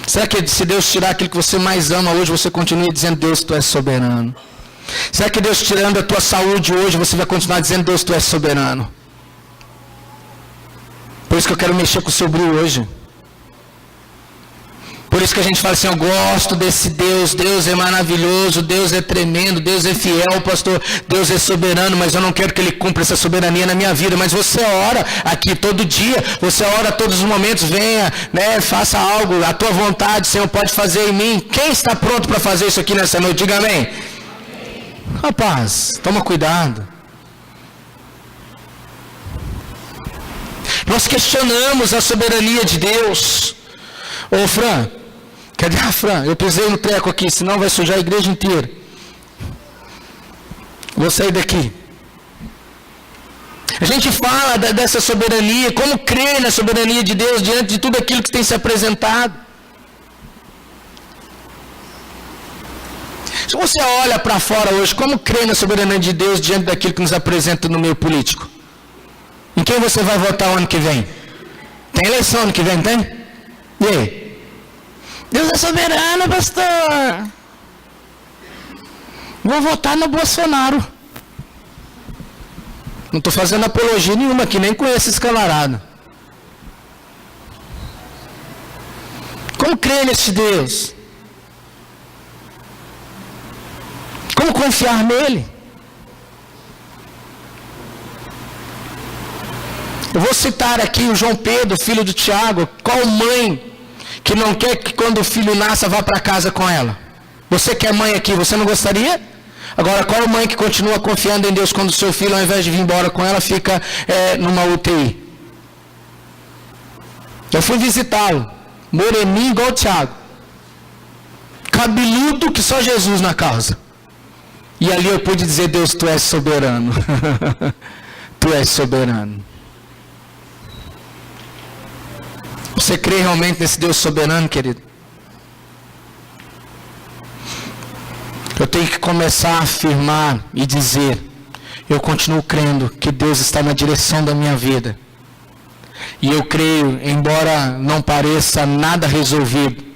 Será que se Deus tirar aquilo que você mais ama hoje, você continua dizendo, Deus, tu és soberano? Será que Deus tirando a tua saúde hoje, você vai continuar dizendo, Deus, tu és soberano? Por isso que eu quero mexer com o seu brilho hoje. Por isso que a gente fala assim, eu gosto desse Deus, Deus é maravilhoso, Deus é tremendo, Deus é fiel, pastor, Deus é soberano, mas eu não quero que Ele cumpra essa soberania na minha vida. Mas você ora aqui todo dia, você ora todos os momentos, venha, né, faça algo, a tua vontade, Senhor, pode fazer em mim. Quem está pronto para fazer isso aqui nessa noite? Diga amém. Rapaz, toma cuidado. Nós questionamos a soberania de Deus. Ô Fran, cadê a Fran? Eu pisei no treco aqui, senão vai sujar a igreja inteira. Vou sair daqui. A gente fala dessa soberania, como crer na soberania de Deus diante de tudo aquilo que tem se apresentado. Se você olha para fora hoje, como crer na soberania de Deus diante daquilo que nos apresenta no meio político? Em quem você vai votar o ano que vem? Tem eleição ano que vem, tem? E aí? Deus é soberano, pastor. Vou votar no Bolsonaro. Não estou fazendo apologia nenhuma aqui, nem conheço esse camarada. Como crer nesse Deus? Como confiar nele? Eu vou citar aqui o João Pedro, filho do Tiago. Qual mãe que não quer que quando o filho nasça vá para casa com ela? Você que é mãe aqui, você não gostaria? Agora, qual mãe que continua confiando em Deus quando o seu filho, ao invés de vir embora com ela, fica numa UTI? Eu fui visitá-lo, moreninho igual o Tiago, cabeludo que só Jesus na causa. E ali eu pude dizer, Deus, tu és soberano. Tu és soberano. Você crê realmente nesse Deus soberano, querido? Eu tenho que começar a afirmar e dizer, eu continuo crendo que Deus está na direção da minha vida. E eu creio, embora não pareça nada resolvido,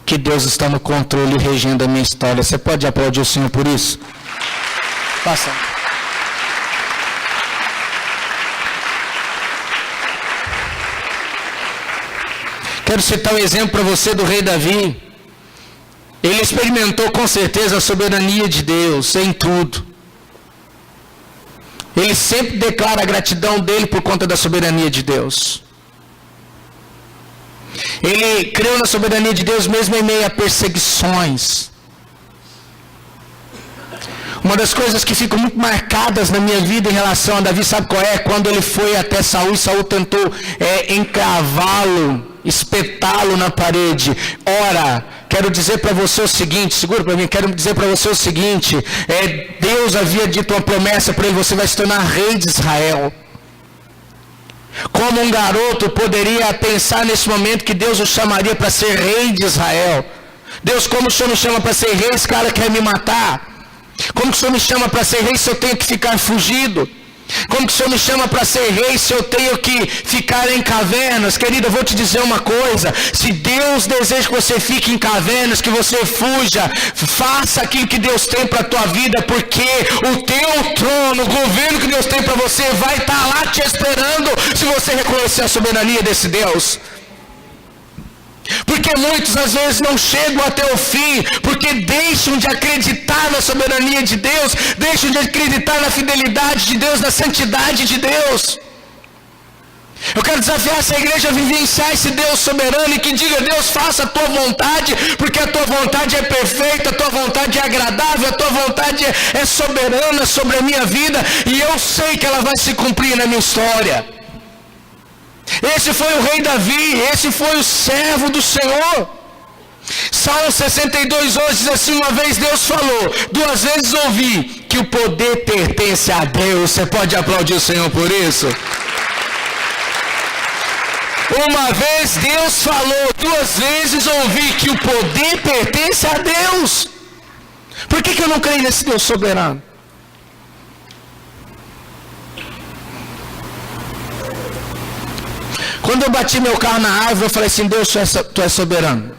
que Deus está no controle e regendo a minha história. Você pode aplaudir o Senhor por isso? Passa. Quero citar um exemplo para você do rei Davi. Ele experimentou com certeza a soberania de Deus em tudo. Ele sempre declara a gratidão dele por conta da soberania de Deus. Ele creu na soberania de Deus mesmo em meio a perseguições. Uma das coisas que ficam muito marcadas na minha vida em relação a Davi, sabe qual é? Quando ele foi até Saul e Saul tentou encravá-lo, espetá-lo na parede. Ora, quero dizer para você o seguinte, segura para mim, quero dizer para você o seguinte, Deus havia dito uma promessa para ele, você vai se tornar rei de Israel. Como um garoto poderia pensar nesse momento que Deus o chamaria para ser rei de Israel? Deus, como o Senhor me chama para ser rei, esse cara quer me matar? Como que o Senhor me chama para ser rei se eu tenho que ficar fugido? Como que o Senhor me chama para ser rei se eu tenho que ficar em cavernas? Querida, eu vou te dizer uma coisa. Se Deus deseja que você fique em cavernas, que você fuja, faça aquilo que Deus tem para a tua vida, porque o teu trono, o governo que Deus tem para você vai estar lá te esperando se você reconhecer a soberania desse Deus. Porque muitos às vezes não chegam até o fim, porque deixam de acreditar na soberania de Deus, deixam de acreditar na fidelidade de Deus, na santidade de Deus. Eu quero desafiar essa igreja a vivenciar esse Deus soberano e que diga, Deus, faça a tua vontade, porque a tua vontade é perfeita, a tua vontade é agradável, a tua vontade é soberana sobre a minha vida, e eu sei que ela vai se cumprir na minha história. Esse foi o rei Davi, esse foi o servo do Senhor. Salmo 62:11 diz assim, uma vez Deus falou, 2 vezes ouvi, que o poder pertence a Deus. Você pode aplaudir o Senhor por isso? Uma vez Deus falou, 2 vezes ouvi que o poder pertence a Deus. Por que eu não creio nesse Deus soberano? Quando eu bati meu carro na árvore, eu falei assim, Deus, tu é soberano.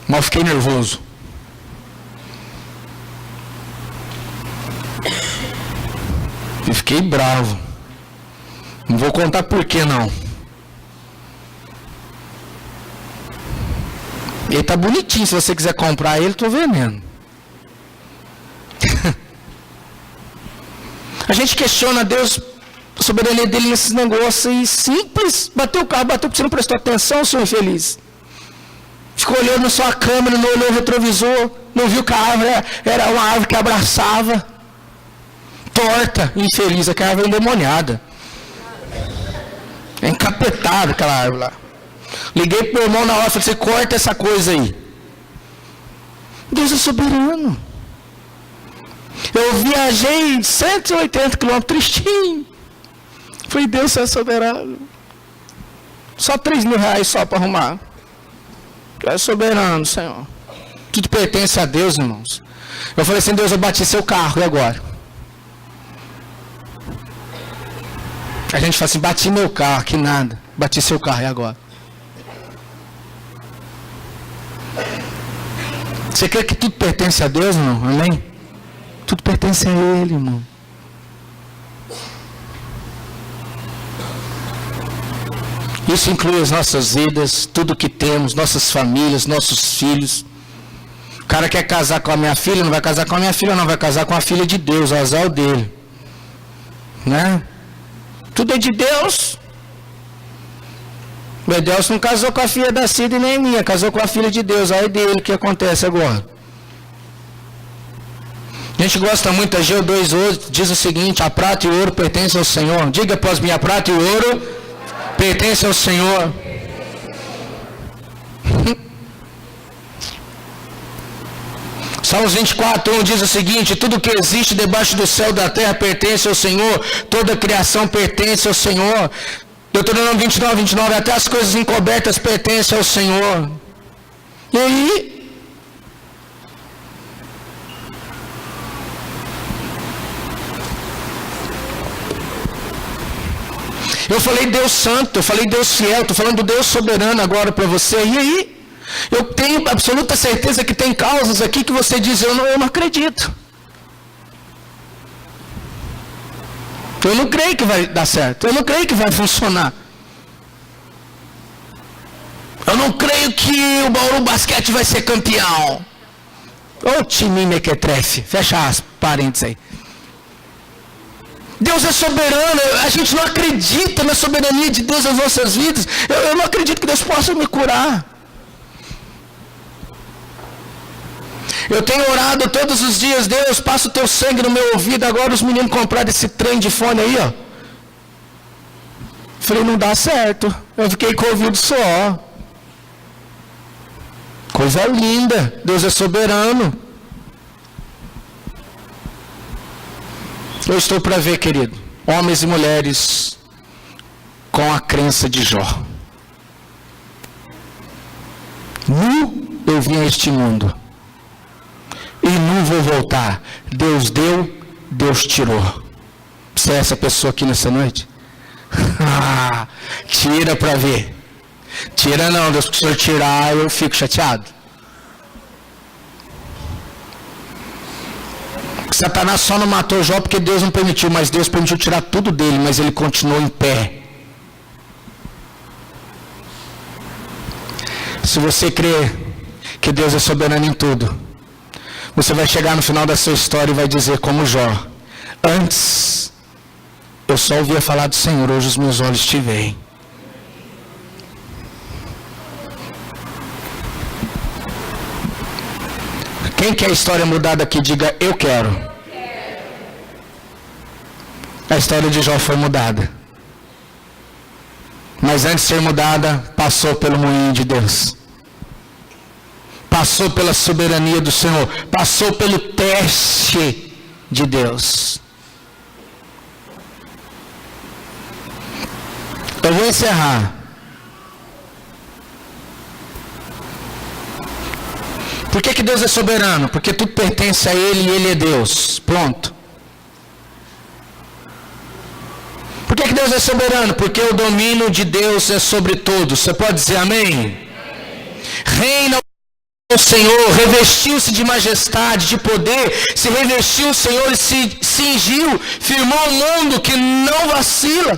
Mas eu fiquei nervoso. E fiquei bravo. Não vou contar por que não. Ele tá bonitinho, se você quiser comprar ele, tô vendendo. A gente questiona Deus, a soberania dele nesses negócios aí simples. Bateu o carro, bateu porque você não prestou atenção, seu infeliz. Ficou olhando na sua câmera, não olhou o retrovisor, não viu que a árvore era uma árvore que abraçava. Torta, infeliz, aquela árvore endemoniada. É encapetada aquela árvore lá. Liguei pro meu irmão na hora e falei, você corta essa coisa aí. Deus é soberano. Eu viajei 180 quilômetros, tristinho. Falei, Deus é soberano. Só 3 mil reais só para arrumar. É soberano, Senhor. Tudo pertence a Deus, irmãos. Eu falei assim, Deus, eu bati seu carro, e agora? A gente fala assim, bati meu carro, que nada. Bati seu carro, e agora? Você crê que tudo pertence a Deus, irmão? Amém? Tudo pertence a Ele, irmão. Isso inclui as nossas vidas, tudo que temos, nossas famílias, nossos filhos. O cara quer casar com a minha filha, não vai casar com a minha filha, não, vai casar com a filha de Deus, o azar dele. Né? Tudo é de Deus. Meu Deus não casou com a filha da Cida e nem minha, casou com a filha de Deus, aí dele, o que acontece agora? A gente gosta muito, a Ageu 2:8 diz o seguinte, a prata e o ouro pertencem ao Senhor. Diga após mim, a prata e o ouro pertencem ao Senhor. Salmos 24:1 diz o seguinte, tudo que existe debaixo do céu e da terra pertence ao Senhor, toda a criação pertence ao Senhor. Deuteronômio 29:29, até as coisas encobertas pertencem ao Senhor. E aí? Eu falei Deus santo, eu falei Deus fiel, estou falando do Deus soberano agora para você. E aí? Eu tenho absoluta certeza que tem causas aqui que você diz, eu não acredito. Eu não creio que vai dar certo, eu não creio que vai funcionar. Eu não creio que o Bauru Basquete vai ser campeão. Ô time mequetrefe, fecha as parênteses aí. Deus é soberano, a gente não acredita na soberania de Deus nas nossas vidas. Eu não acredito que Deus possa me curar. Eu tenho orado todos os dias, Deus, passa o teu sangue no meu ouvido. Agora os meninos compraram esse trem de fone aí, ó. Falei, não dá certo. Eu fiquei com o ouvido só. Coisa linda, Deus é soberano. Eu estou para ver, querido, homens e mulheres com a crença de Jó. Nu eu vim a este mundo, e nu vou voltar. Deus deu, Deus tirou. Você é essa pessoa aqui nessa noite? Tira para ver. Tira não, Deus, porque se o Senhor tirar, eu fico chateado. Satanás só não matou Jó porque Deus não permitiu, mas Deus permitiu tirar tudo dele, mas ele continuou em pé. Se você crê que Deus é soberano em tudo, você vai chegar no final da sua história e vai dizer como Jó, antes eu só ouvia falar do Senhor, hoje os meus olhos te veem. Quem quer a história mudada aqui, diga eu quero. A história de Jó foi mudada. Mas antes de ser mudada, passou pelo moinho de Deus. Passou pela soberania do Senhor. Passou pelo teste de Deus. Eu vou encerrar. Por que Deus é soberano? Porque tudo pertence a Ele e Ele é Deus. Pronto. Por que Deus é soberano? Porque o domínio de Deus é sobre todos. Você pode dizer amém? Reina o Senhor, revestiu-se de majestade, de poder, se revestiu o Senhor e se cingiu, firmou o mundo que não vacila.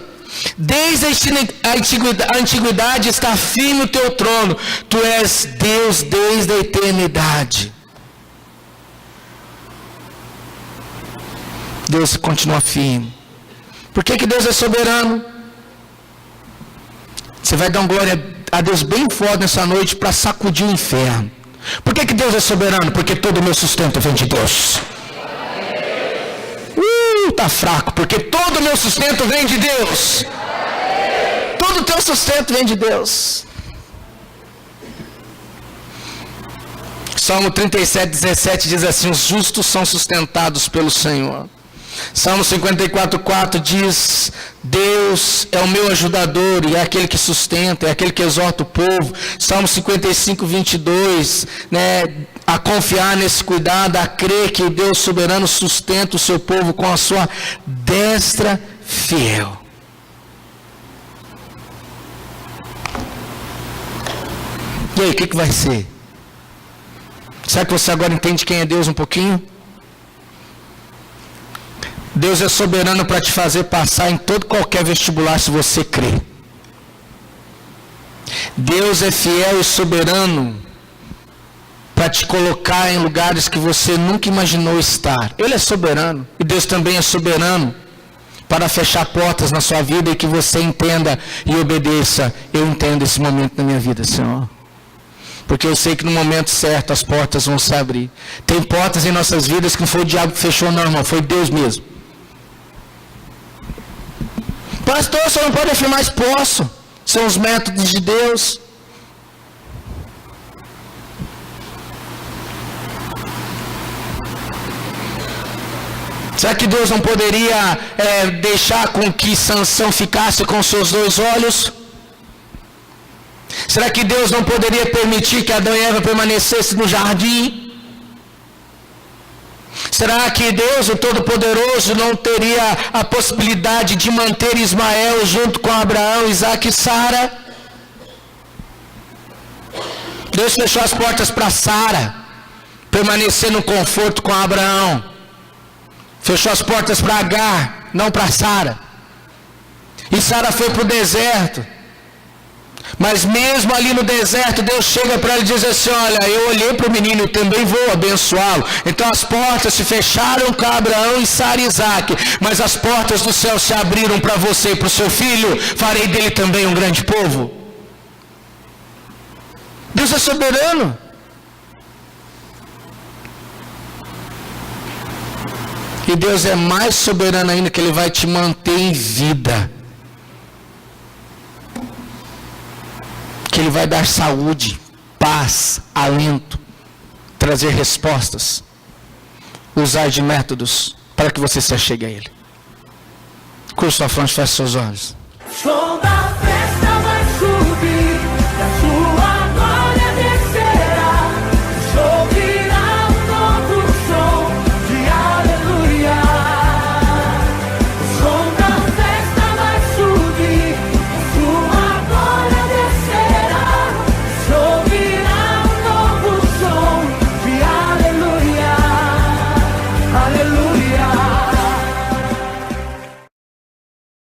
Desde a antiguidade está firme o teu trono. Tu és Deus desde a eternidade. Deus continua firme. Por que Deus é soberano? Você vai dar uma glória a Deus bem forte nessa noite para sacudir o inferno. Por que Deus é soberano? Porque todo o meu sustento vem de Deus. Tá fraco, porque todo o meu sustento vem de Deus. Todo o teu sustento vem de Deus. Salmo 37:17 diz assim: os justos são sustentados pelo Senhor. Salmo 54:4 diz: Deus é o meu ajudador e é aquele que sustenta, é aquele que exorta o povo. Salmo 55:22, a confiar nesse cuidado, a crer que o Deus soberano sustenta o seu povo com a sua destra fiel. E aí, o que vai ser? Será que você agora entende quem é Deus um pouquinho? Deus é soberano para te fazer passar em todo qualquer vestibular se você crer. Deus é fiel e soberano para te colocar em lugares que você nunca imaginou estar. Ele é soberano. E Deus também é soberano para fechar portas na sua vida e que você entenda e obedeça. Eu entendo esse momento na minha vida, Senhor. Porque eu sei que no momento certo as portas vão se abrir. Tem portas em nossas vidas que não foi o diabo que fechou, não, irmão. Foi Deus mesmo. Pastor, você não pode afirmar isso? Posso. São os métodos de Deus. Será que Deus não poderia deixar com que Sansão ficasse com seus 2 olhos? Será que Deus não poderia permitir que Adão e Eva permanecessem no jardim? Será que Deus, o Todo-Poderoso, não teria a possibilidade de manter Ismael junto com Abraão, Isaac e Sara? Deus fechou as portas para Sara permanecer no conforto com Abraão. Fechou as portas para Agar, não para Sara. E Sara foi para o deserto. Mas mesmo ali no deserto, Deus chega para ela e diz assim: olha, eu olhei para o menino e também vou abençoá-lo. Então as portas se fecharam com Abraão e Sara e Isaac, mas as portas do céu se abriram para você e para o seu filho. Farei dele também um grande povo. Deus é soberano. E Deus é mais soberano ainda, que Ele vai te manter em vida. Que Ele vai dar saúde, paz, alento, trazer respostas, usar de métodos para que você se achegue a Ele. Curva sua fronte, feche seus olhos. Som da fé.